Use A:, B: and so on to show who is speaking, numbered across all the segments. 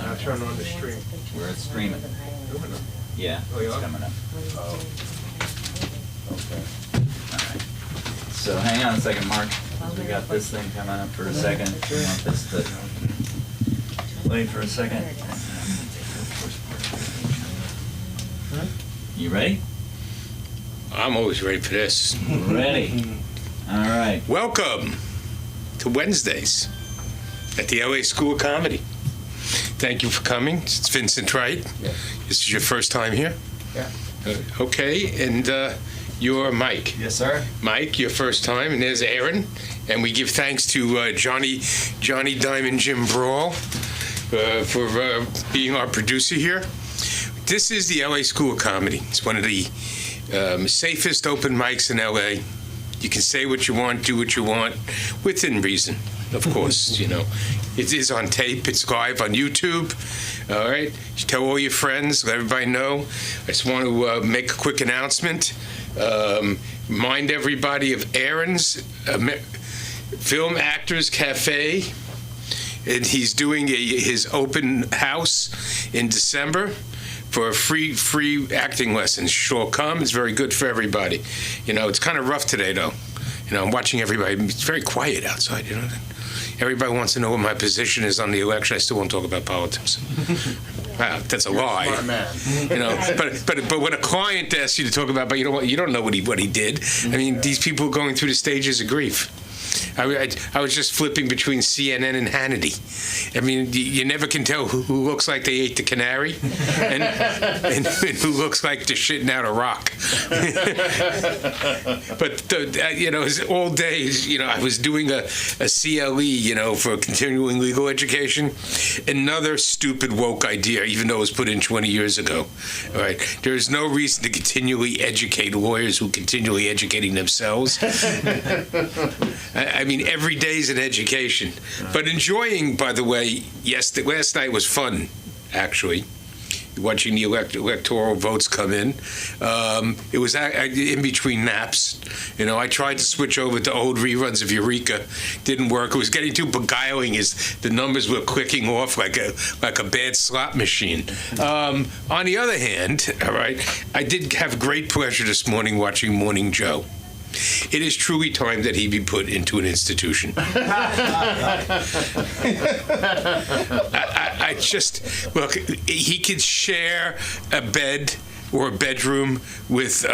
A: I'll turn on the stream.
B: Where it's streaming. Yeah,
A: Oh, you
B: it's
A: are?
B: coming up.
A: Oh. Okay.
B: Alright. So hang on a second, Mark. We got this thing coming up for a second. We want this to... Wait for a second. You ready?
C: I'm always ready for this.
B: Ready. Alright.
C: Welcome to Wednesdays at the LA School of Comedy. Thank you for coming. It's Vincent Wright.
A: Yeah.
C: This is your first time here?
A: Yeah.
C: Okay, and you're Mike.
A: Yes, sir.
C: Mike, your first time, and there's Aaron. And we give thanks to Johnny Diamond Jim Brawl for being our producer here. This is the LA School of Comedy. It's one of the safest open mics in LA. You can say what you want, do what you want, within reason, of course. You know, it is on tape. It's live on YouTube. All right. You tell all your friends. Let everybody know. I just want to make a quick announcement. Remind everybody of Aaron's Film Actors Cafe, and he's doing his open house in December for free acting lessons. Sure, come. It's very good for everybody. You know, it's kind of rough today, though. You know, I'm watching everybody. It's very quiet outside, you know. Everybody wants to know what my position is on the election. I still won't talk about politics. Wow, that's a lie.
A: Smart man.
C: You know, but when a client asks you to talk about, but you don't know what he did. I mean, these people are going through the stages of grief. I was just flipping between CNN and Hannity. I mean, you never can tell who looks like they ate the canary and who looks like they're shitting out a rock. But, you know, all day, you know, I was doing a CLE, you know, for continuing legal education. Another stupid woke idea, even though it was put in 20 years ago. All right. There is no reason to continually educate lawyers who are continually educating themselves. I mean, every day is an education. But enjoying, by the way, yes, last night was fun, actually, watching the electoral votes come in. It was in between naps. You know, I tried to switch over to old reruns of Eureka. Didn't work. It was getting too beguiling as the numbers were clicking off like a bad slot machine. On the other hand, all right, I did have great pleasure this morning watching Morning Joe. It is truly time that he be put into an institution. I just, look, he could share a bed or a bedroom with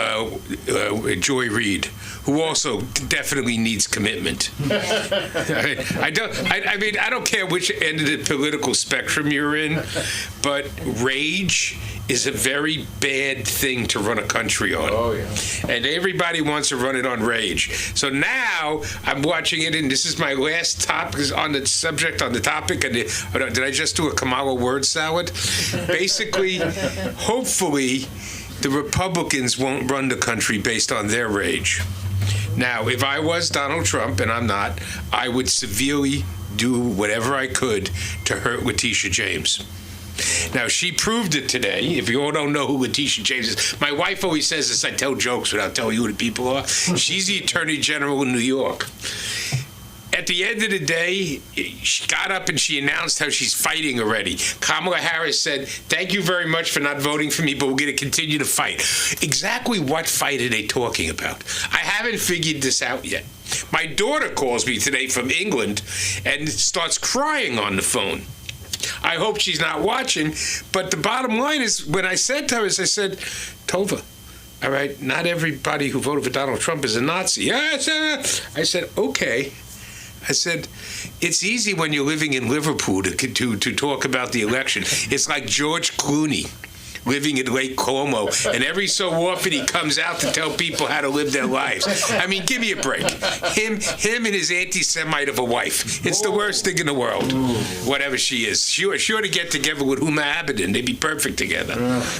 C: Joy Reid, who also definitely needs commitment. I don't care which end of the political spectrum you're in, but rage is a very bad thing to run a country on.
A: Oh, yeah.
C: And everybody wants to run it on rage. So now I'm watching it, and this is my last topic on the subject, on the topic. And did I just do a Kamala word salad? Basically, hopefully, the Republicans won't run the country based on their rage. Now, if I was Donald Trump, and I'm not, I would severely do whatever I could to hurt Letitia James. Now, she proved it today. If you all don't know who Letitia James is, my wife always says this, I tell jokes without telling you who the people are. She's the Attorney General in New York. At the end of the day, she got up and she announced how she's fighting already. Kamala Harris said, thank you very much for not voting for me, but we're going to continue to fight. Exactly what fight are they talking about? I haven't figured this out yet. My daughter calls me today from England and starts crying on the phone. I hope she's not watching, but the bottom line is, when I said to her, I said, Tova, all right, not everybody who voted for Donald Trump is a Nazi. Yeah, I said, okay. I said, it's easy when you're living in Liverpool to talk about the election. It's like George Clooney living in Lake Como, and every so often he comes out to tell people how to live their lives. I mean, give me a break. Him and his anti-Semite of a wife. It's the worst thing in the world, whatever she is. She ought to get together with Huma Abedin. They'd be perfect together.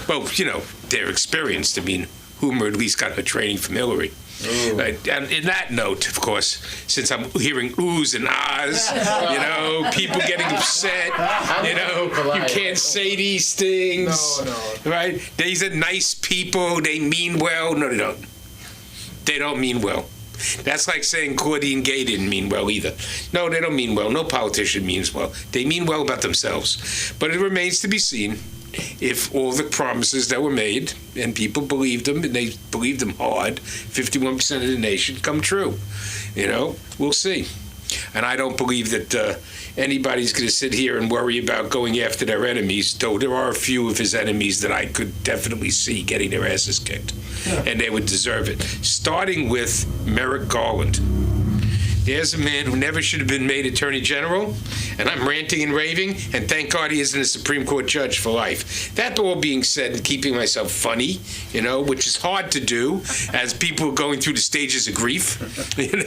C: Well, you know, they're experienced. I mean, Huma at least got her training from Hillary. And in that note, of course, since I'm hearing oohs and ahs, you know, people getting upset, you know, you can't say these things, right? These are nice people, they mean well. No, they don't. They don't mean well. That's like saying Claudine Gay didn't mean well either. No, they don't mean well. No politician means well. They mean well about themselves. But it remains to be seen if all the promises that were made, and people believed them, and they believed them hard, 51% of the nation, come true. We'll see. And I don't believe that anybody's going to sit here and worry about going after their enemies, though there are a few of his enemies that I could definitely see getting their asses kicked. Yeah. And they would deserve it. Starting with Merrick Garland. There's a man who never should have been made Attorney General, and I'm ranting and raving, and thank God he isn't a Supreme Court judge for life. That all being said, and keeping myself funny, which is hard to do as people are going through the stages of grief, and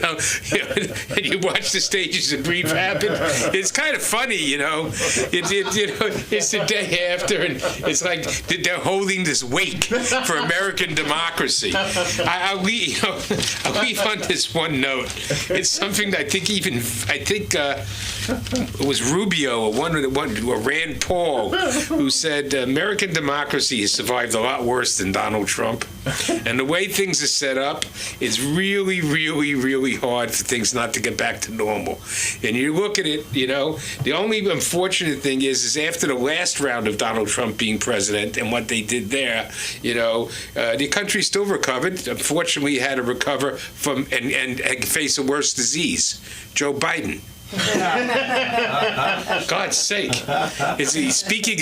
C: you watch the stages of grief happen. It's kind of funny, It's the day after, and it's like they're holding this wake for American democracy. I'll leave on this one note. It's something that I think it was Rubio or Rand Paul who said American democracy has survived a lot worse than Donald Trump. And the way things are set up, it's really, really, really hard for things not to get back to normal. And you look at it, the only unfortunate thing is after the last round of Donald Trump being president and what they did there, the country still recovered. Unfortunately, had to recover from and face a worse disease, Joe Biden. God's sake! Speaking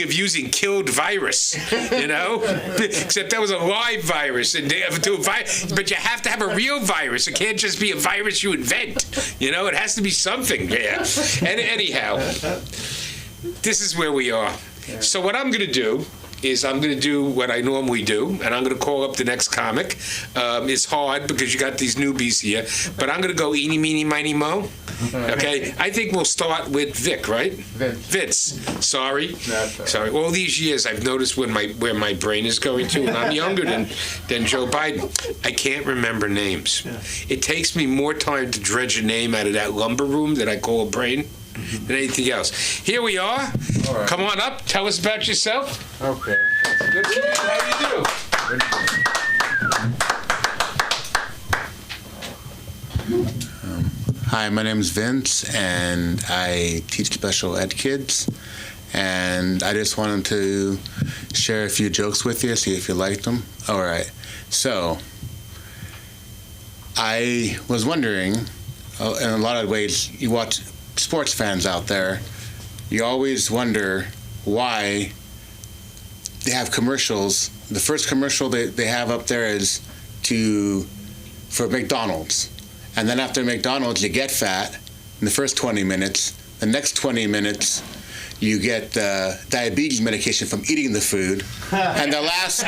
C: of using killed virus, except that was a live virus, but you have to have a real virus. It can't just be a virus you invent. It has to be something there. And anyhow, this is where we are. So what I'm going to do is I'm going to do what I normally do, and I'm going to call up the next comic. It's hard because you got these newbies here, but I'm going to go eeny, meeny, miny, mo. Okay? I think we'll start with Vic, right? Vince. Sorry. Sorry. All these years I've noticed where my brain is going to, and I'm younger than Joe Biden. I can't remember names. It takes me more time to dredge a name out of that lumber room that I call a brain than anything else. Here we are. All right. Come on up. Tell us about yourself.
A: Okay.
C: Good to meet you. How do you do?
D: Hi, my name is Vince, and I teach special ed kids. And I just wanted to share a few jokes with you, see if you liked them. All right. So, I was wondering, in a lot of ways, you watch sports fans out there, you always wonder why they have commercials. The first commercial they have up there is for McDonald's. And then after McDonald's, you get fat in the first 20 minutes. The next 20 minutes, you get diabetes medication from eating the food. And the last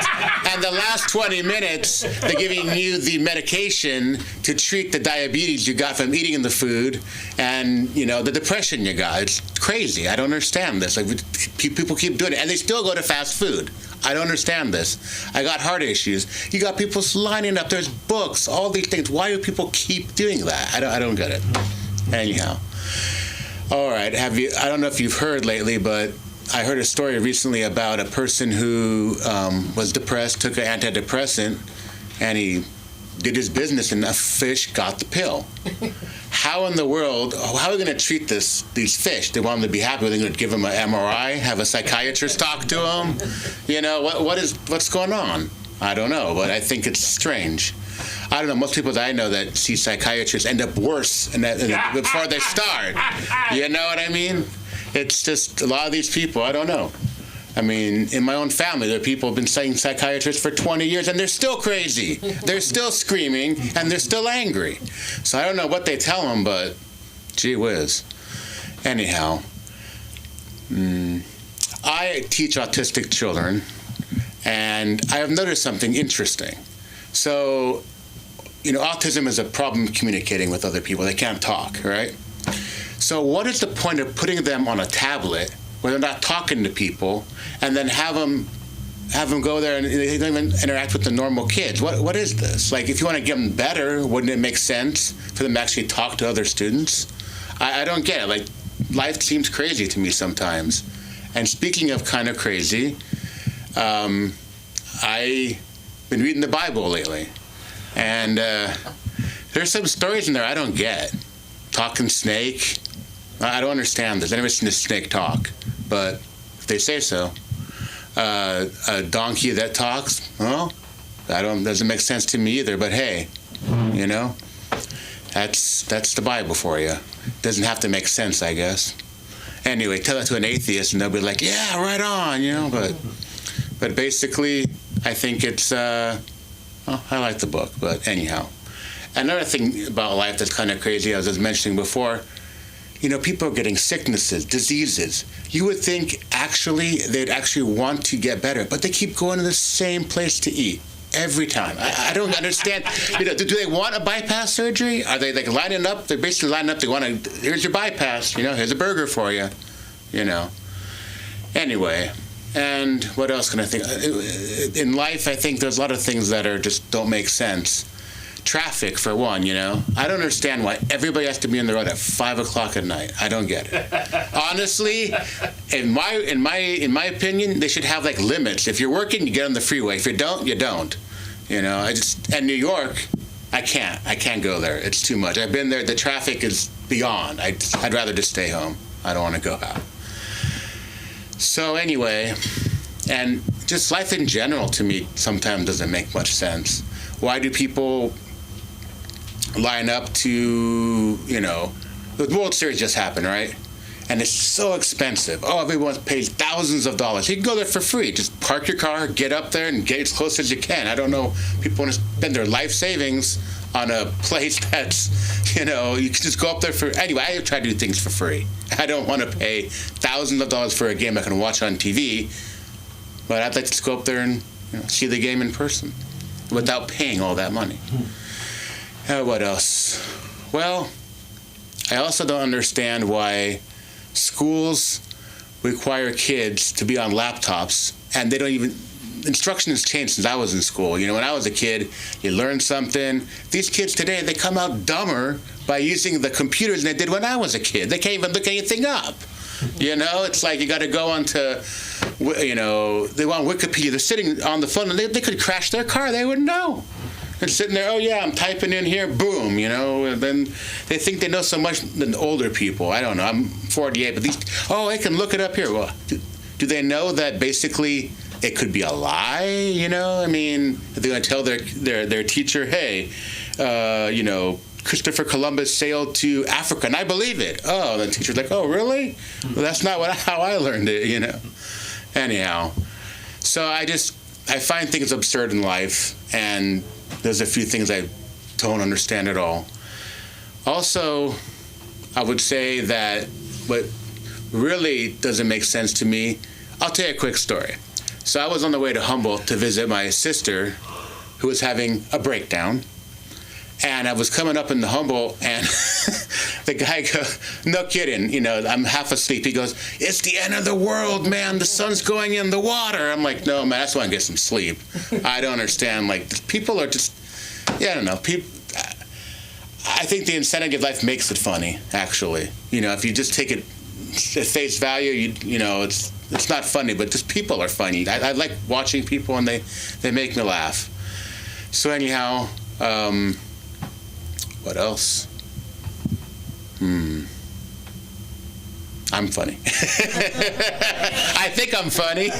D: 20 minutes, they're giving you the medication to treat the diabetes you got from eating the food and, the depression you got. It's crazy. I don't understand this. Like, people keep doing it, and they still go to fast food. I don't understand this. I got heart issues. You got people lining up. There's books, all these things. Why do people keep doing that? I don't get it. Anyhow. All right. I don't know if you've heard lately, but I heard a story recently about a person who was depressed, took an antidepressant, and he did his business, and a fish got the pill. How in the world, how are we going to treat these fish? They want them to be happy. Are they going to give them an MRI, have a psychiatrist talk to them? What's going on? I don't know, but I think it's strange. I don't know, most people that I know that see psychiatrists end up worse before they start. You know what I mean? It's just a lot of these people, I don't know. I mean, in my own family, there are people who have been seeing psychiatrists for 20 years, and they're still crazy. They're still screaming, and they're still angry. So I don't know what they tell them, but gee whiz. Anyhow, I teach autistic children, and I have noticed something interesting. So, autism is a problem communicating with other people. They can't talk, right? So what is the point of putting them on a tablet where they're not talking to people, and then have them go there and they don't even interact with the normal kids? What is this? Like, if you want to get them better, wouldn't it make sense for them to actually talk to other students? I don't get it. Like, life seems crazy to me sometimes. And speaking of kind of crazy, I've been reading the Bible lately. And there's some stories in there I don't get. Talking snake. I don't understand this. I've never seen a snake talk, but if they say so. A donkey that talks, well, doesn't make sense to me either, but hey, you know, that's the Bible for you. Doesn't have to make sense, I guess. Anyway, tell that to an atheist and they'll be like, yeah, right on, you know, but basically, I think it's, I like the book, but anyhow. Another thing about life that's kind of crazy, as I was mentioning before, you know, people are getting sicknesses, diseases. You would think they'd actually want to get better, but they keep going to the same place to eat every time. I don't understand. You know, do they want a bypass surgery? Are they like lining up? They're basically lining up. They want to. Here's your bypass. You know, here's a burger for you. You know. Anyway, and what else can I think? In life, I think there's a lot of things that just don't make sense. Traffic, for one, you know. I don't understand why everybody has to be on the road at 5 o'clock at night. I don't get it. Honestly, in my opinion, they should have like limits. If you're working, you get on the freeway. If you don't, you don't. You know. And New York, I can't go there. It's too much. I've been there. The traffic is beyond. I'd rather just stay home. I don't want to go out. So anyway, and just life in general to me sometimes doesn't make much sense. Why do people line up to, you know, the World Series just happened, right? And it's so expensive. Oh, everyone pays thousands of dollars. You can go there for free. Just park your car, get up there, and get as close as you can. I don't know. People want to spend their life savings on a place that's, you know, you can just go up there for... Anyway, I try to do things for free. I don't want to pay thousands of dollars for a game I can watch on TV, but I'd like to just go up there and, you know, see the game in person without paying all that money. What else? Well, I also don't understand why schools require kids to be on laptops, and they don't even... Instruction has changed since I was in school. You know, when I was a kid, you learned something. These kids today, they come out dumber by using the computers than they did when I was a kid. They can't even look anything up. You know, it's like you got to go onto, you know, they want Wikipedia. They're sitting on the phone, and they could crash their car. They wouldn't know. They're sitting there, oh, yeah, I'm typing in here, boom, you know, and then they think they know so much than older people. I don't know. I'm 48, but they can look it up here. Well, do they know that basically it could be a lie, you know? I mean, they're going to tell their teacher, hey, you know, Christopher Columbus sailed to Africa, and I believe it. Oh, the teacher's like, oh, really? Well, that's not how I learned it, you know? Anyhow, so I find things absurd in life, and there's a few things I don't understand at all. Also, I would say that what really doesn't make sense to me, I'll tell you a quick story. So I was on the way to Humboldt to visit my sister, who was having a breakdown. And I was coming up in the Humboldt, and the guy goes, no kidding, you know, I'm half asleep. He goes, it's the end of the world, man. The sun's going in the water. I'm like, no, man, that's why I get some sleep. I don't understand. Like, people are just, yeah, I don't know. I think the insanity of life makes it funny, actually. You know, if you just take it at face value, you know, it's not funny, but just people are funny. I like watching people, and they make me laugh. So anyhow, what else? I'm funny. I think I'm funny.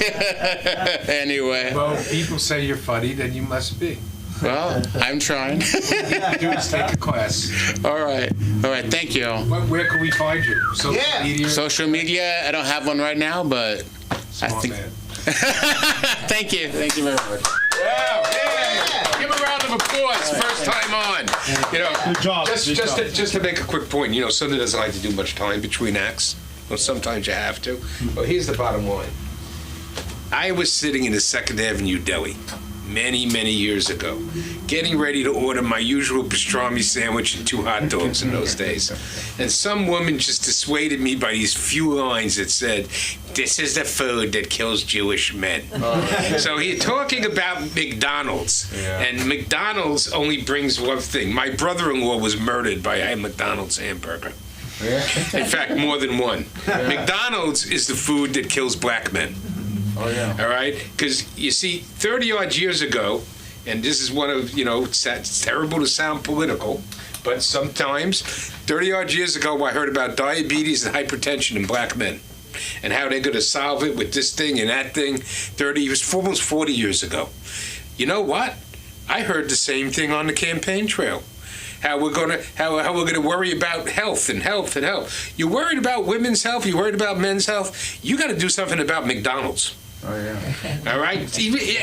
D: Anyway.
E: Well, people say you're funny, then you must be.
D: Well, I'm trying.
E: What you need to do is take a class.
D: All right. Thank you.
E: Where can we find you? Social media?
D: Social media, I don't have one right now, but I think...
E: Man.
D: Thank you. Thank you very much.
C: Yeah. Give a round of applause. First time on. You know,
A: Good job.
C: Just to make a quick point. You know, Sunday doesn't like to do much time between acts. Well, sometimes you have to. But here's the bottom line. I was sitting in the 2nd Avenue Deli many, many years ago, getting ready to order my usual pastrami sandwich and 2 hot dogs in those days. And some woman just dissuaded me by these few lines that said, this is the food that kills Jewish men. So he's talking about McDonald's. Yeah. And McDonald's only brings one thing. My brother-in-law was murdered by a McDonald's hamburger. Yeah. In fact, more than one. Yeah. McDonald's is the food that kills black men. Oh, yeah. All right? Because, you see, 30-odd years ago, and this is one of, it's terrible to sound political, but sometimes, 30-odd years ago, I heard about diabetes and hypertension in black men and how they're going to solve it with this thing and that thing almost 40 years ago. You know what? I heard the same thing on the campaign trail. How we're gonna worry about health and health and health. You're worried about women's health. You're worried about men's health. You got to do something about McDonald's.
A: Oh, yeah.
C: All right,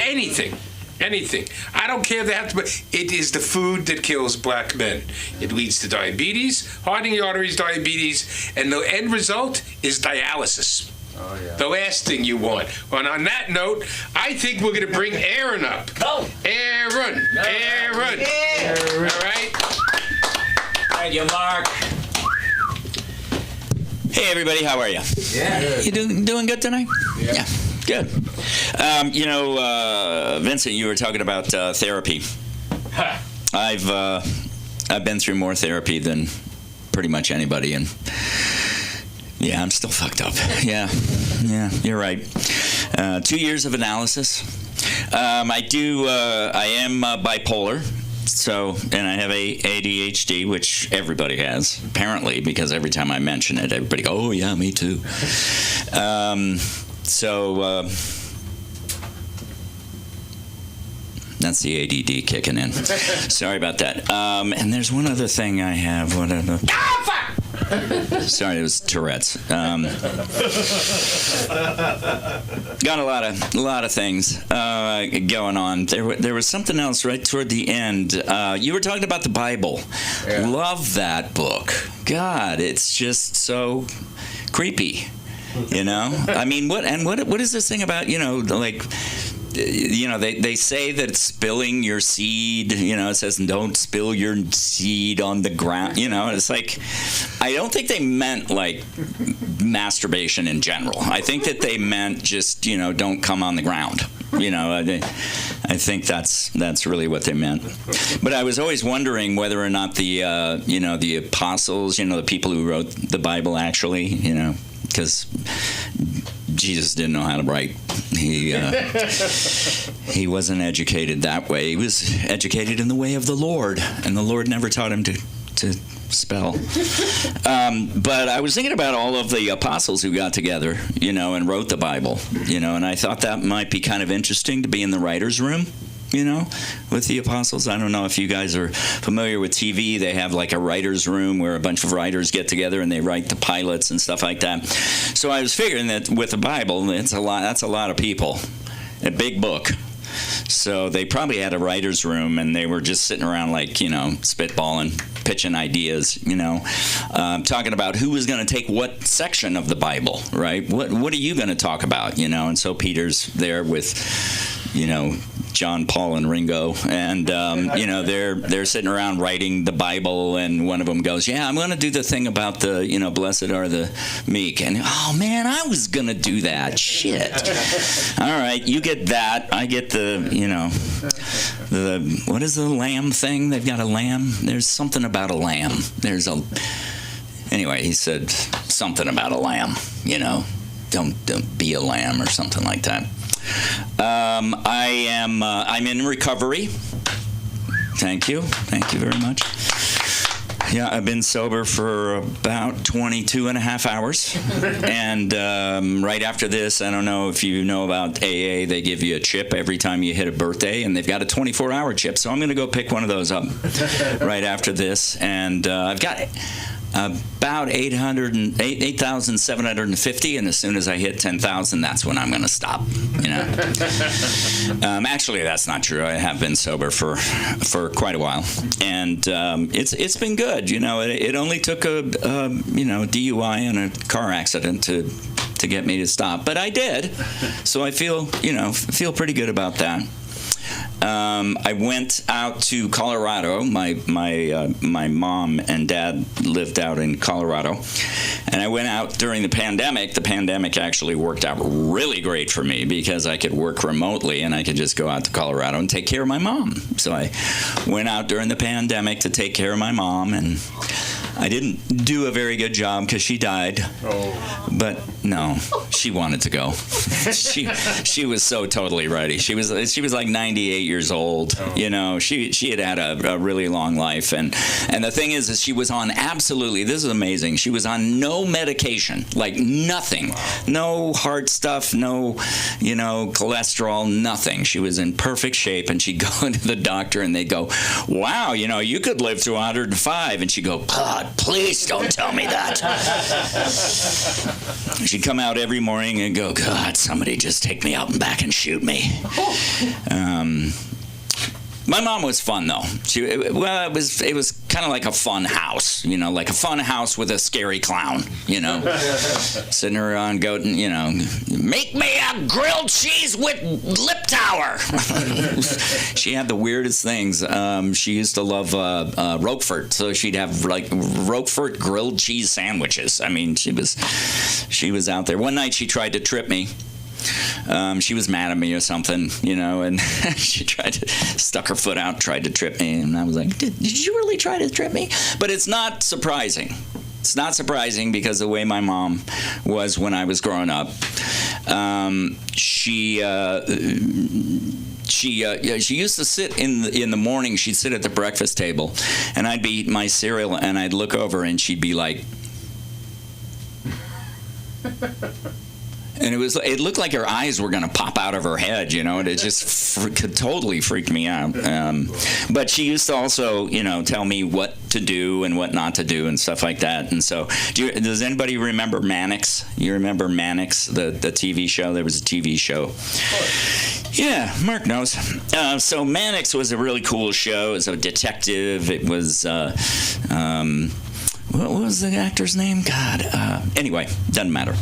C: anything. I don't care if they have to. But it is the food that kills black men. It leads to diabetes, hardening the arteries, diabetes, and the end result is dialysis.
A: Oh, yeah.
C: The last thing you want. And on that note, I think we're going to bring Aaron up.
B: Go.
C: Aaron. All right.
B: Thank you, Mark.
F: Hey everybody, how are you?
B: Yeah.
F: You doing good tonight? Yeah. Good. Vincent, you were talking about therapy. I've been through more therapy than pretty much anybody, and yeah, I'm still fucked up. Yeah, you're right. 2 years of analysis. I am bipolar. So, and I have ADHD, which everybody has, apparently, because every time I mention it, everybody go, oh, yeah, me too. That's the ADD kicking in. Sorry about that. And there's one other thing I have. Sorry, it was Tourette's. Got a lot of things going on. There was something else right toward the end. You were talking about the Bible.
A: Yeah.
F: Love that book. God, it's just so creepy. I mean, what is this thing about? They say that it's spilling your seed. It says don't spill your seed on the ground. It's like, I don't think they meant like masturbation in general. I think that they meant just don't come on the ground. I think that's really what they meant. But I was always wondering whether or not the the apostles, the people who wrote the Bible actually, because Jesus didn't know how to write. He wasn't educated that way. He was educated in the way of the Lord, and the Lord never taught him to spell. But I was thinking about all of the apostles who got together, and wrote the Bible, and I thought that might be kind of interesting to be in the writer's room. With the apostles. I don't know if you guys are familiar with TV. They have like a writer's room where a bunch of writers get together and they write the pilots and stuff like that. So I was figuring that with the Bible, that's a lot of people. A big book. So they probably had a writer's room and they were just sitting around like, spitballing, pitching ideas, talking about who was going to take what section of the Bible, right? What are you going to talk about, And so Peter's there with, John, Paul, and Ringo, and they're sitting around writing the Bible, and one of them goes, "Yeah, I'm going to do the thing about the blessed are the meek," and oh man, I was going to do that. Shit. All right, you get that. I get the the what is the lamb thing? They've got a lamb. There's something about a lamb. Anyway, he said something about a lamb. Don't be a lamb or something like that. I'm in recovery. Thank you very much. Yeah, I've been sober for about 22 and a half hours. And right after this, I don't know if you know about AA, they give you a chip every time you hit a birthday, and they've got a 24-hour chip. So I'm going to go pick one of those up right after this. And I've got about 8,750, and as soon as I hit 10,000, that's when I'm going to stop. Actually, that's not true. I have been sober for quite a while, and it's been good. It only took a DUI and a car accident to get me to stop, but I did. So I feel pretty good about that. I went out to Colorado. My mom and dad lived out in Colorado, and I went out during the pandemic. The pandemic actually worked out really great for me because I could work remotely and I could just go out to Colorado and take care of my mom. So I went out during the pandemic to take care of my mom, and I didn't do a very good job because she died.
A: Oh.
F: But no, she wanted to go. she was so totally ready. She was like 98 years old. You know, she had a really long life, and the thing is she was on absolutely, this is amazing, she was on no medication, like nothing. No heart stuff, no, you know, cholesterol, nothing. She was in perfect shape, and she'd go into the doctor and they'd go, wow, you know, you could live to 105. And she'd go, God, please don't tell me that. She'd come out every morning and go, God, somebody just take me out and back and shoot me. My mom was fun, though. It was kind of like a fun house, you know, like a fun house with a scary clown, you know, sitting around going, you know, make me a grilled cheese with lip tower. She had the weirdest things. She used to love Roquefort, so she'd have like Roquefort grilled cheese sandwiches. I mean, she was out there. One night she tried to trip me. She was mad at me or something, you know, and she stuck her foot out, tried to trip me, and I was like, did you really try to trip me? But it's not surprising. It's not surprising because the way my mom was when I was growing up, she used to sit in the morning. She'd sit at the breakfast table, and I'd be eating my cereal, and I'd look over, and she'd be like. And it looked like her eyes were going to pop out of her head, you know, and it just totally freaked me out. But she used to also, you know, tell me what to do and what not to do and stuff like that. And so, does anybody remember Mannix? You remember Mannix, the TV show? There was a TV show. Yeah, Mark knows. So Mannix was a really cool show. It was a detective. It was... what was the actor's name? God. Anyway, doesn't matter.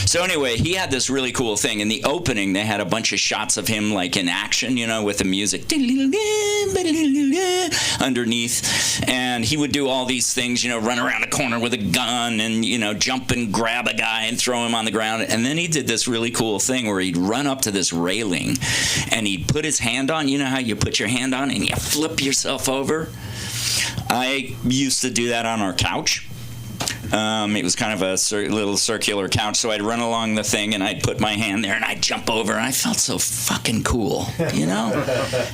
F: So anyway, he had this really cool thing. In the opening, they had a bunch of shots of him like in action, you know, with the music underneath. And he would do all these things, you know, run around a corner with a gun and, you know, jump and grab a guy and throw him on the ground. And then he did this really cool thing where he'd run up to this railing and he'd put his hand on. You know how you put your hand on and you flip yourself over? I used to do that on our couch. It was kind of a little circular couch, so I'd run along the thing and I'd put my hand there and I'd jump over, and I felt so fucking cool, you know?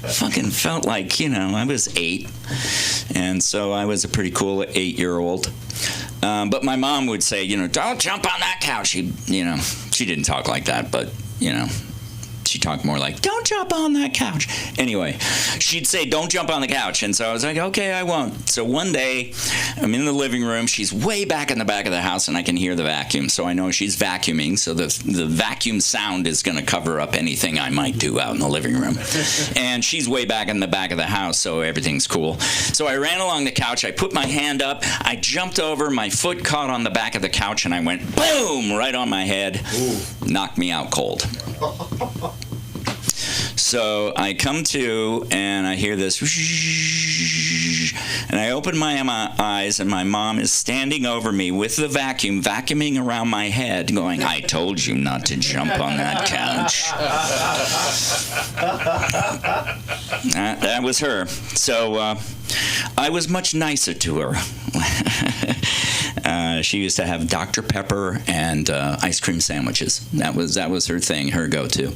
F: Fucking felt like, you know, I was 8, and so I was a pretty cool 8-year-old. But my mom would say, you know, don't jump on that couch. She didn't talk like that, but, you know. She talked more like, don't jump on that couch. Anyway, she'd say, don't jump on the couch. And so I was like, okay, I won't. So one day, I'm in the living room. She's way back in the back of the house, and I can hear the vacuum. So I know she's vacuuming. So the vacuum sound is going to cover up anything I might do out in the living room. And she's way back in the back of the house, so everything's cool. So I ran along the couch. I put my hand up. I jumped over. My foot caught on the back of the couch, and I went, boom, right on my head. Ooh. Knocked me out cold. So I come to, and I hear this, and I open my eyes, and my mom is standing over me with the vacuum, vacuuming around my head, going, I told you not to jump on that couch. That was her. So I was much nicer to her. She used to have Dr. Pepper and ice cream sandwiches. That was her thing, her go-to.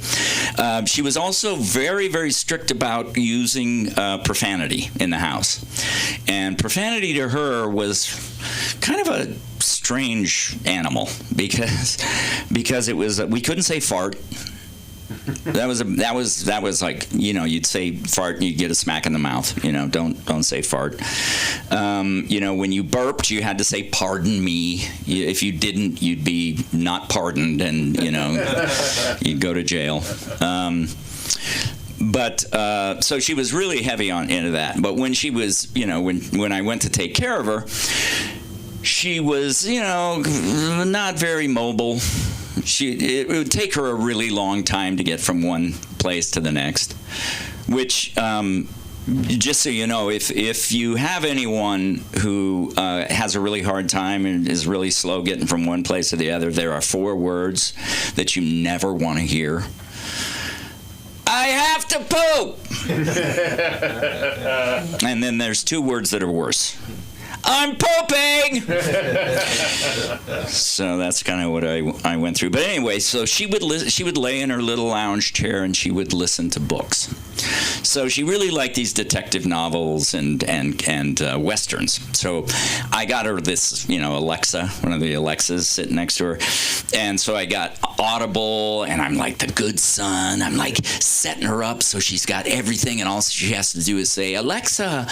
F: She was also very, very strict about using profanity in the house. And profanity to her was kind of a strange animal because it was we couldn't say fart. That was like, you know, you'd say fart and you'd get a smack in the mouth. You know, don't say fart. You know, when you burped, you had to say pardon me. If you didn't, you'd be not pardoned, and you know, you'd go to jail. But so she was really heavy into that. But when she was, you know, when I went to take care of her, she was, you know, not very mobile. It would take her a really long time to get from one place to the next, which, just so you know, if you have anyone who has a really hard time and is really slow getting from one place to the other, there are 4 words that you never want to hear. I have to poop! And then there's 2 words that are worse. I'm pooping. So that's kind of what I went through. But anyway, so she would lay in her little lounge chair and she would listen to books. So she really liked these detective novels and westerns. So I got her this, Alexa, one of the Alexas sitting next to her. And so I got Audible, and I'm like the good son. I'm like setting her up so she's got everything, and all she has to do is say, Alexa,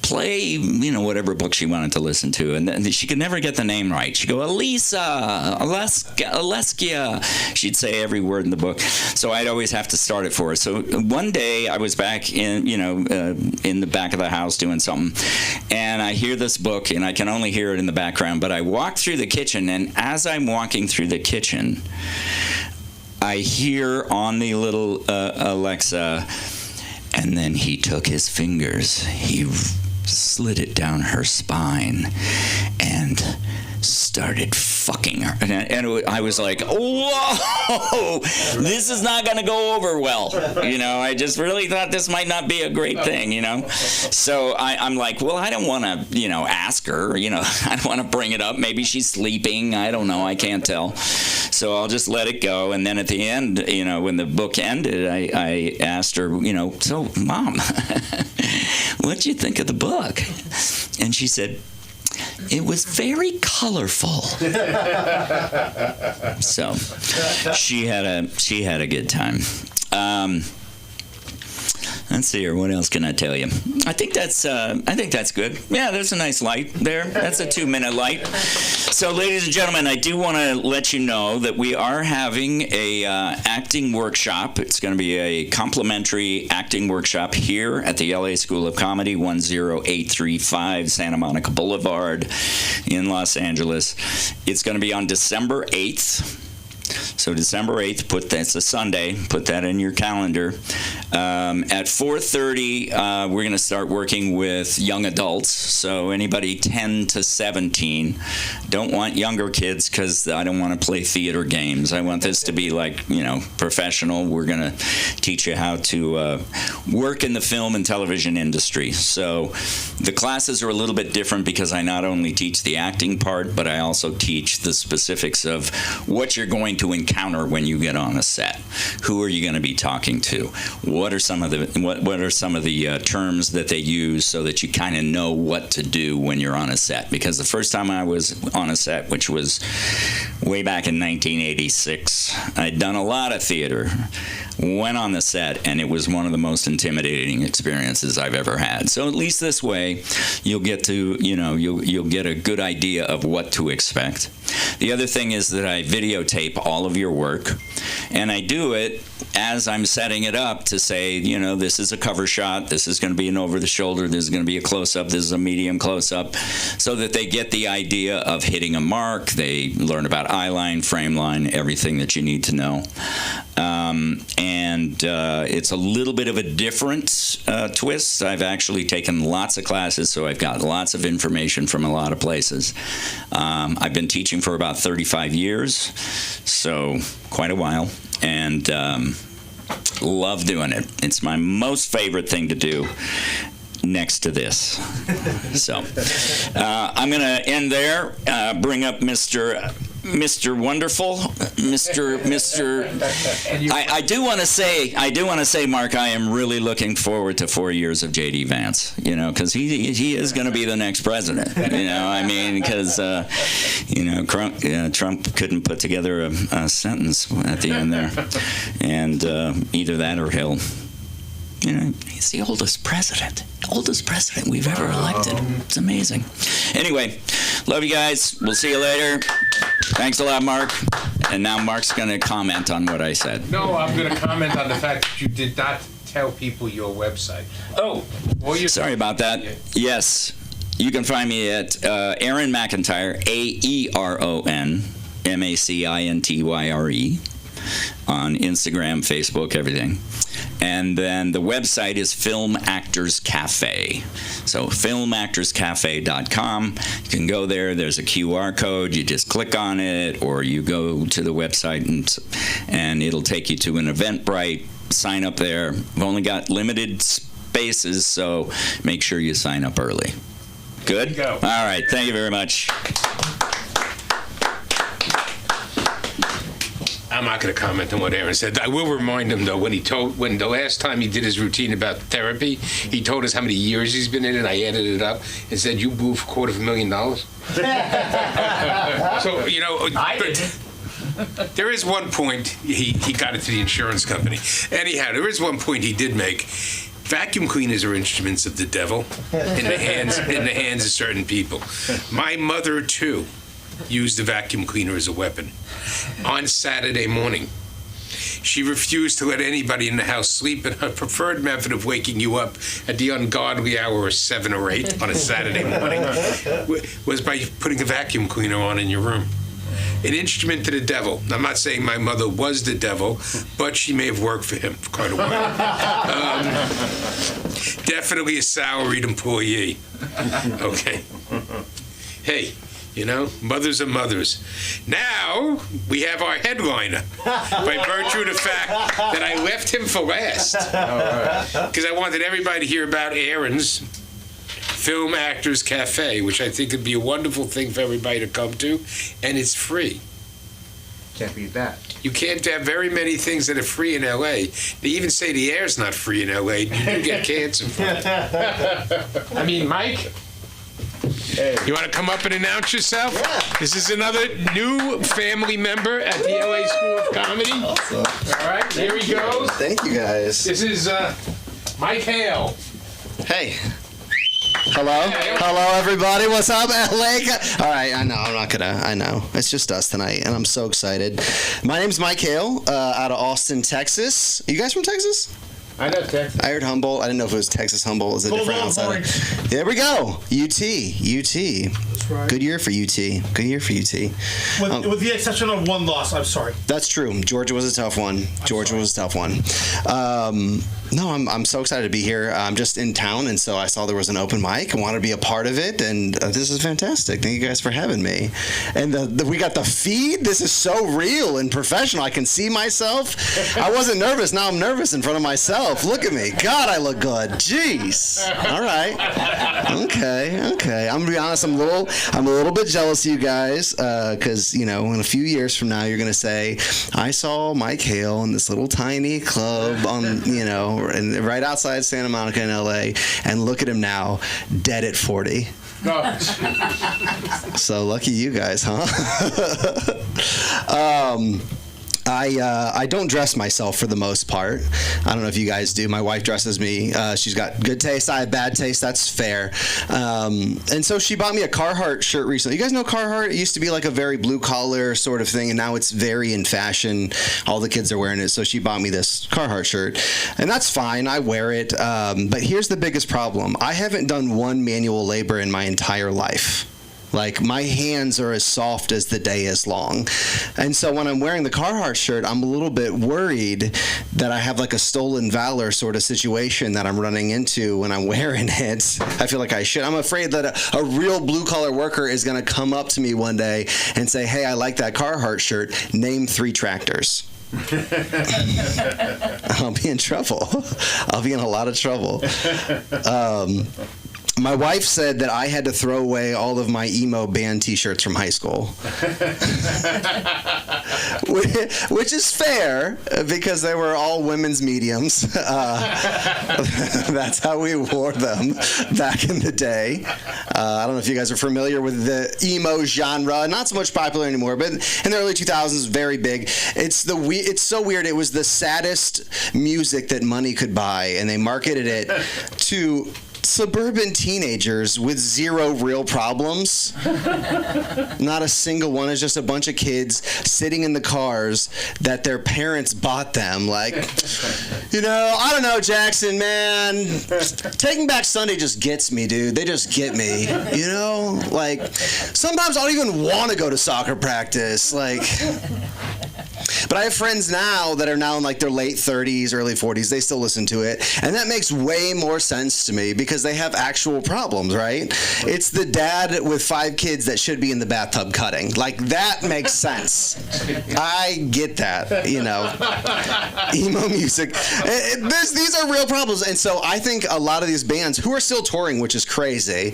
F: play, whatever book she wanted to listen to. And then she could never get the name right. She'd go, Aleskia. She'd say every word in the book. So I'd always have to start it for her. So one day I was back in the back of the house doing something, and I hear this book, and I can only hear it in the background, but I walk through the kitchen, and as I'm walking through the kitchen, I hear on the little Alexa, and then he took his fingers, he slid it down her spine, and started fucking her. And I was like, whoa, this is not going to go over well. I just really thought this might not be a great thing, So I'm like, well, I don't want to, ask her, I don't want to bring it up. Maybe she's sleeping. I don't know. I can't tell. So I'll just let it go. And then at the end, when the book ended, I asked her, so Mom, what'd you think of the book? And she said, it was very colorful. So she had a good time. Let's see here. What else can I tell you? I think that's good. Yeah, there's a nice light there. That's a 2-minute light. So, ladies and gentlemen, I do want to let you know that we are having a acting workshop. It's going to be a complimentary acting workshop here at the LA School of Comedy, 10835 Santa Monica Boulevard in Los Angeles. It's going to be on December 8th. So December 8th, it's a Sunday, put that in your calendar. At 4:30, we're going to start working with young adults, so anybody 10 to 17. Don't want younger kids because I don't want to play theater games. I want this to be like, professional. We're going to teach you how to work in the film and television industry. So the classes are a little bit different because I not only teach the acting part, but I also teach the specifics of what you're going to encounter when you get on a set. Who are you going to be talking to? What are some of the terms that they use so that you kind of know what to do when you're on a set? Because the first time I was on a set, which was way back in 1986, I'd done a lot of theater, went on the set, and it was one of the most intimidating experiences I've ever had. So at least this way, you'll get to, you'll get a good idea of what to expect. The other thing is that I videotape all of your work, and I do it as I'm setting it up to say, this is a cover shot, this is going to be an over the shoulder, this is going to be a close-up, this is a medium close-up, so that they get the idea of hitting a mark. They learn about eye line, frame line, everything that you need to know. It's a little bit of a different twist. I've actually taken lots of classes, so I've got lots of information from a lot of places. I've been teaching for about 35 years, so quite a while, and love doing it. It's my most favorite thing to do next to this. So I'm going to end there, bring up Mr. Wonderful, Mr. I do want to say, Mark, I am really looking forward to 4 years of J.D. Vance, because he is going to be the next president, because, Trump couldn't put together a sentence at the end there, and either that or he'll, he's the oldest president we've ever elected. It's amazing. Anyway, love you guys. We'll see you later. Thanks a lot, Mark. And now Mark's going to comment on what I said.
E: No, I'm going to comment on the fact that you did not tell people your website.
F: Oh, sorry about that. Yes, you can find me at Aaron McIntyre, AERON MACINTYRE, on Instagram, Facebook, everything. And then the website is Film Actors Cafe. So filmactorscafe.com. You can go there. There's a QR code. You just click on it, or you go to the website and it'll take you to an Eventbrite. Sign up there. We've only got limited spaces, so make sure you sign up early. Good?
E: There you go.
F: All right. Thank you very much.
C: I'm not going to comment on what Aaron said. I will remind him, though, when the last time he did his routine about therapy, he told us how many years he's been in it, and I added it up, and said, you blew $250,000. So, you know, there is one point he got into the insurance company. Anyhow, there is one point he did make. Vacuum cleaners are instruments of the devil in the hands of certain people. My mother, too, used the vacuum cleaner as a weapon. On Saturday morning, she refused to let anybody in the house sleep, and her preferred method of waking you up at the ungodly hour of 7 or 8 on a Saturday morning was by putting a vacuum cleaner on in your room. An instrument to the devil. I'm not saying my mother was the devil, but she may have worked for him for quite a while. Definitely a salaried employee. Okay. Hey. You know, mothers are mothers. Now, we have our headliner, by virtue of the fact that I left him for last. Because I wanted everybody to hear about Aaron's Film Actors Cafe, which I think would be a wonderful thing for everybody to come to, and it's free.
A: Can't beat that.
C: You can't have very many things that are free in L.A. They even say the air's not free in L.A. You do get cancer from it. I mean, Mike... You want to come up and announce yourself?
G: Yeah.
C: This is another new family member at the LA School of Comedy.
G: Awesome.
C: All right, here he goes.
G: Thank you, guys.
C: This is Mike Hale.
G: Hey. Hello? Hello, everybody. What's up, LA? All right, I know. It's just us tonight, and I'm so excited. My name's Mike Hale, out of Austin, Texas. You guys from Texas?
C: I know Texas.
G: I heard Humboldt. I didn't know if it was Texas Humboldt. Is it different outside? There we go. UT.
H: That's right.
G: Good year for UT. Good year for UT.
H: With the exception of one loss, I'm sorry.
G: That's true. Georgia was a tough one. No, I'm so excited to be here. I'm just in town, and so I saw there was an open mic and wanted to be a part of it, and this is fantastic. Thank you guys for having me. And we got the feed. This is so real and professional. I can see myself. I wasn't nervous. Now I'm nervous in front of myself. Look at me. God, I look good. Jeez. All right. Okay. I'm gonna be honest. I'm a little bit jealous of you guys because in a few years from now you're gonna say, I saw Mike Hale in this little tiny club on and right outside Santa Monica in LA, and look at him now, dead at 40. So lucky you guys, huh? I don't dress myself for the most part. I don't know if you guys do. My wife dresses me. She's got good taste. I have bad taste. That's fair. And so she bought me a Carhartt shirt recently. You guys know Carhartt? It used to be like a very blue collar sort of thing, and now it's very in fashion. All the kids are wearing it. So she bought me this Carhartt shirt, and that's fine. I wear it. But here's the biggest problem. I haven't done one manual labor in my entire life. Like, my hands are as soft as the day is long. And so when I'm wearing the Carhartt shirt, I'm a little bit worried that I have like a stolen valor sort of situation that I'm running into when I'm wearing it. I feel like I should. I'm afraid that a real blue-collar worker is going to come up to me one day and say, hey, I like that Carhartt shirt. Name 3 tractors. I'll be in trouble. I'll be in a lot of trouble. My wife said that I had to throw away all of my emo band T-shirts from high school, which is fair because they were all women's mediums. That's how we wore them back in the day. I don't know if you guys are familiar with the emo genre. Not so much popular anymore, but in the early 2000s, very big. It's so weird. It was the saddest music that money could buy, and they marketed it to suburban teenagers with 0 real problems. Not a single one. It's just a bunch of kids sitting in the cars that their parents bought them. Like, I don't know, Jackson, man. Taking Back Sunday just gets me, dude. They just get me. Like, sometimes I don't even want to go to soccer practice. Like, But I have friends now that are now in like their late 30s, early 40s. They still listen to it. And that makes way more sense to me because they have actual problems, right? It's the dad with 5 kids that should be in the bathtub cutting. Like, that makes sense. I get that, you know. Emo music. These are real problems. And so I think a lot of these bands who are still touring, which is crazy,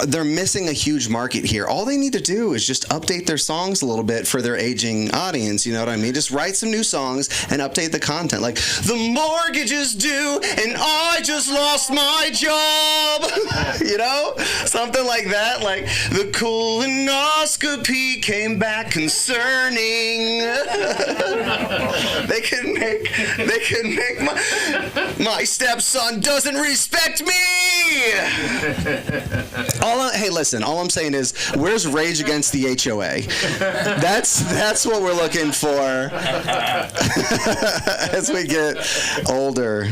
G: they're missing a huge market here. All they need to do is just update their songs a little bit for their aging audience, you know what I mean? Just write some new songs and update the content. Like, the mortgage is due and I just lost my job. You know? Something like that. Like, the colonoscopy came back concerning. They could make my stepson doesn't respect me. Hey, listen, all I'm saying is, where's Rage Against the HOA? That's what we're looking for as we get older.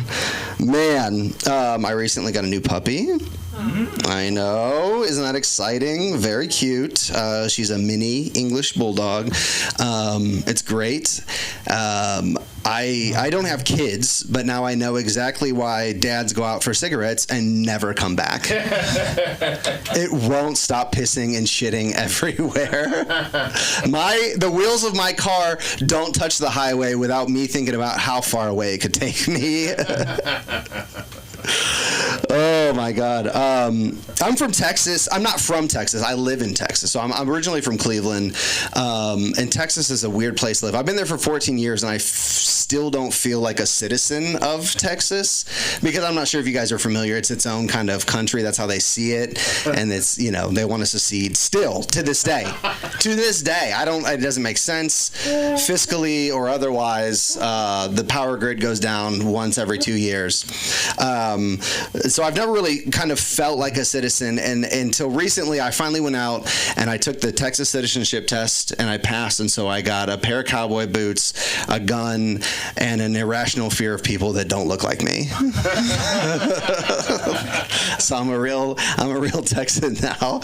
G: Man, I recently got a new puppy. I know. Isn't that exciting? Very cute. She's a mini English bulldog. It's great. I don't have kids, but now I know exactly why dads go out for cigarettes and never come back. It won't stop pissing and shitting everywhere. The wheels of my car don't touch the highway without me thinking about how far away it could take me. Oh my God. I'm from Texas. I'm not from Texas. I live in Texas. So I'm originally from Cleveland. And Texas is a weird place to live. I've been there for 14 years and I still don't feel like a citizen of Texas because I'm not sure if you guys are familiar. It's its own kind of country. That's how they see it. And it's, you know, they want to secede still to this day. To this day. It doesn't make sense fiscally or otherwise. The power grid goes down once every 2 years. So I've never really kind of felt like a citizen, and until recently I finally went out and I took the Texas citizenship test and I passed, and so I got a pair of cowboy boots, a gun, and an irrational fear of people that don't look like me. So I'm a real Texan now.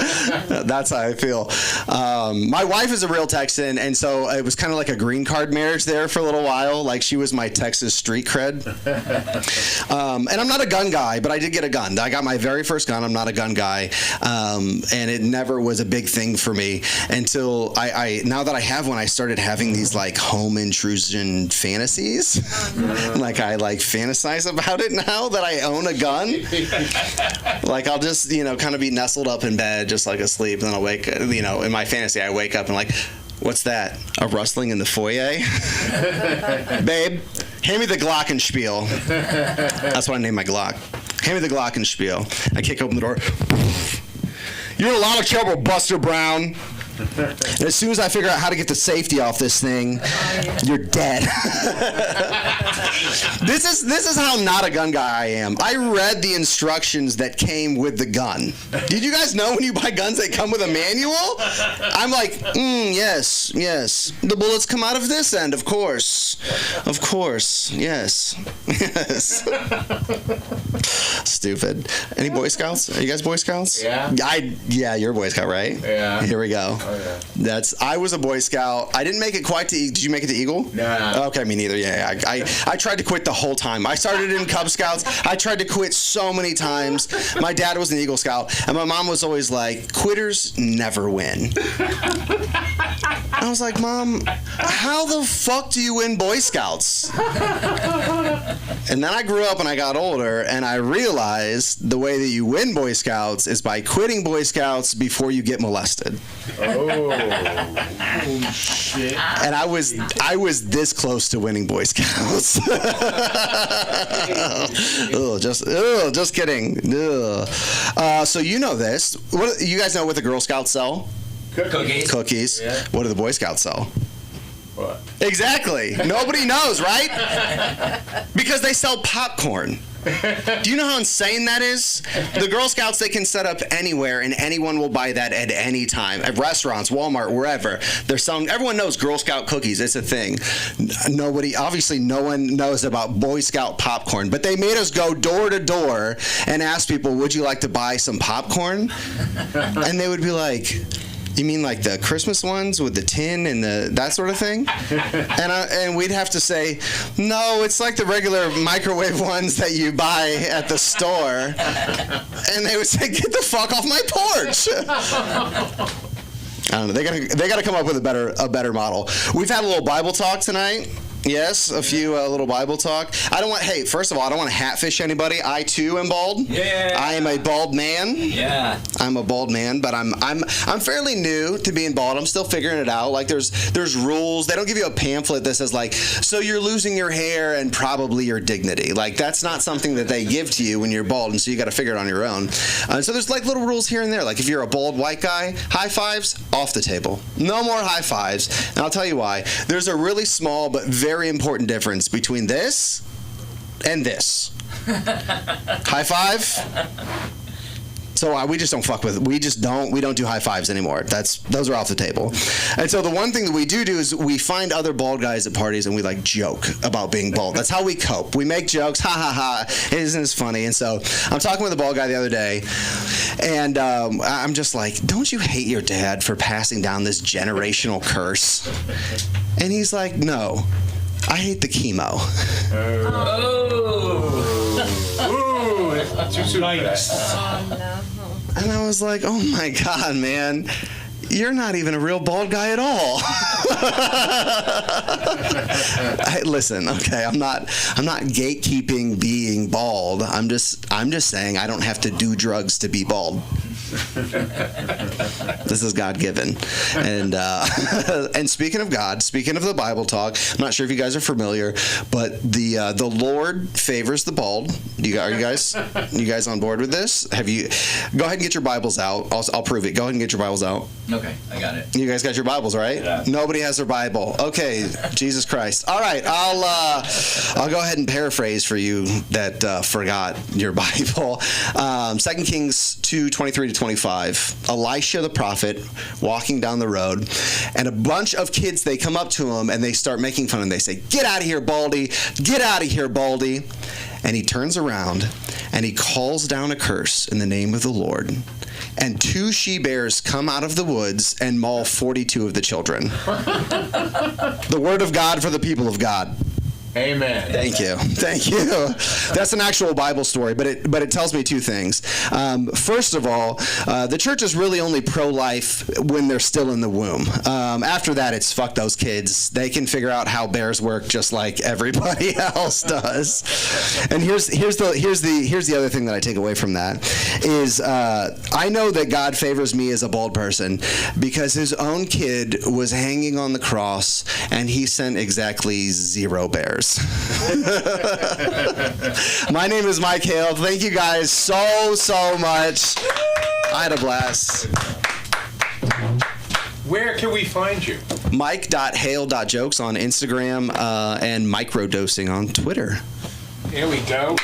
G: That's how I feel. My wife is a real Texan, and so it was kind of like a green card marriage there for a little while. Like, she was my Texas street cred. And I'm not a gun guy, but I did get a gun. I got my very first gun. I'm not a gun guy. And it never was a big thing for me until now that I have one, I started having these like home intrusion fantasies. Like, I like fantasize about it now that I own a gun. Like, I'll just, kind of be nestled up in bed, just like asleep, and then I'll wake, in my fantasy, I wake up and like, what's that? A rustling in the foyer? Babe, hand me the Glockenspiel. That's what I named my Glock. Hand me the Glockenspiel. I kick open the door. You're in a lot of trouble, Buster Brown. And as soon as I figure out how to get the safety off this thing, you're dead. This is how not a gun guy I am. I read the instructions that came with the gun. Did you guys know when you buy guns they come with a manual? I'm like, yes. The bullets come out of this end, of course. Of course, yes. Stupid. Any Boy Scouts? Are you guys Boy Scouts?
E: Yeah.
G: Yeah, you're a Boy Scout, right?
E: Yeah.
G: Here we go.
E: Oh, yeah.
G: I was a Boy Scout. I didn't make it quite to. Did you make it to Eagle?
E: No.
G: Okay, me neither. Yeah. I tried to quit the whole time. I started in Cub Scouts. I tried to quit so many times. My dad was an Eagle Scout, and my mom was always like, "Quitters never win." I was like, Mom, how the fuck do you win Boy Scouts? And then I grew up and I got older, and I realized the way that you win Boy Scouts is by quitting Boy Scouts before you get molested.
E: Oh shit!
G: And I was this close to winning Boy Scouts. Just kidding. So you know this. What you guys know what the Girl Scouts sell? Cookies.
E: Yeah.
G: What do the Boy Scouts sell?
E: What?
G: Exactly. Nobody knows, right? Because they sell popcorn. Do you know how insane that is? The Girl Scouts, they can set up anywhere, and anyone will buy that at any time. At restaurants, Walmart, wherever. They're selling. Everyone knows Girl Scout cookies. It's a thing. No one knows about Boy Scout popcorn. But they made us go door to door and ask people, would you like to buy some popcorn? And they would be like, You mean like the Christmas ones with the tin and that sort of thing? And we'd have to say, no, it's like the regular microwave ones that you buy at the store. And they would say, get the fuck off my porch. I don't know. They gotta come up with a better model. We've had a little Bible talk tonight. Yes, a few little Bible talk. First of all, I don't want to hatfish anybody. I too am bald.
B: Yeah.
G: I am a bald man.
B: Yeah.
G: I'm a bald man, but I'm fairly new to being bald. I'm still figuring it out. Like there's rules. They don't give you a pamphlet that says like, so you're losing your hair and probably your dignity. Like that's not something that they give to you when you're bald, and so you got to figure it on your own. So there's like little rules here and there. Like if you're a bald white guy, high fives off the table. No more high fives. And I'll tell you why. There's a really small but very important difference between this and this. High five. So we just don't fuck with it. We don't do high fives anymore. Those are off the table. And so the one thing that we do is we find other bald guys at parties and we like joke about being bald. That's how we cope. We make jokes. Ha ha ha. Isn't this funny? And so I'm talking with a bald guy the other day, and I'm just like, don't you hate your dad for passing down this generational curse? And he's like, no, I hate the chemo. And I was like, oh my God, man, you're not even a real bald guy at all. Listen, okay, I'm not gatekeeping being bald. I'm just saying I don't have to do drugs to be bald. This is God-given. And speaking of God, speaking of the Bible talk, I'm not sure if you guys are familiar, but the Lord favors the bald. Are you guys on board with this? Go ahead and get your Bibles out. I'll prove it. Go ahead and get your Bibles out.
B: Okay, I got it.
G: You guys got your Bibles, right?
B: Yeah.
G: Nobody has their Bible. Okay, Jesus Christ. All right, I'll go ahead and paraphrase for you that forgot your Bible. 2 Kings 2:23-25. Elisha the prophet walking down the road, and a bunch of kids, they come up to him and they start making fun of him. They say, "Get out of here, Baldy! Get out of here, Baldy!" And he turns around and he calls down a curse in the name of the Lord. And 2 she-bears come out of the woods and maul 42 of the children. The word of God for the people of God.
A: Amen.
G: Thank you. That's an actual Bible story, but it tells me 2 things. First of all, the church is really only pro-life when they're still in the womb. After that, it's fuck those kids. They can figure out how bears work just like everybody else does. And here's the other thing that I take away from that is I know that God favors me as a bald person because his own kid was hanging on the cross and he sent exactly 0 bears. My name is Mike Hale. Thank you guys so much. I had a blast.
C: Where can we find you?
G: Mike.hale.jokes on Instagram and microdosing on Twitter.
C: Here we go.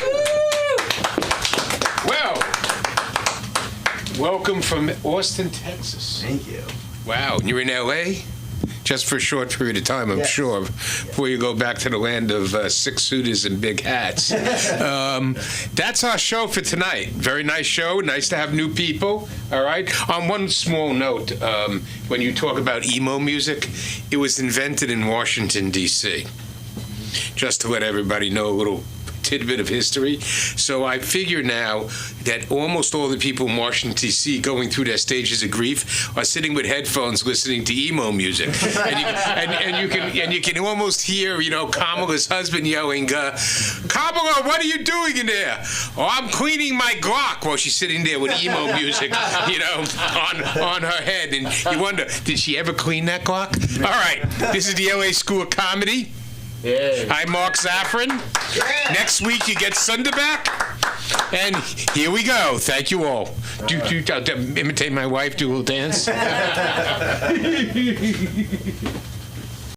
C: Well, welcome from Austin, Texas.
G: Thank you.
C: Wow, and you're in L.A.? Just for a short period of time, I'm sure, before you go back to the land of 6-suiters and big hats. That's our show for tonight. Very nice show. Nice to have new people. All right. On one small note, when you talk about emo music, it was invented in Washington, D.C. Just to let everybody know a little tidbit of history. So I figure now that almost all the people in Washington, D.C. going through their stages of grief are sitting with headphones listening to emo music. And you can almost hear, Kamala's husband yelling, "Kamala, what are you doing in there?" "Oh, I'm cleaning my Glock," while she's sitting there with emo music, on her head. And you wonder, did she ever clean that Glock? All right, this is the LA School of Comedy.
A: Yeah.
C: I'm Mark Zaffron. Yeah. Next week you get Sunderback. And here we go. Thank you all. Do imitate my wife, do a little dance.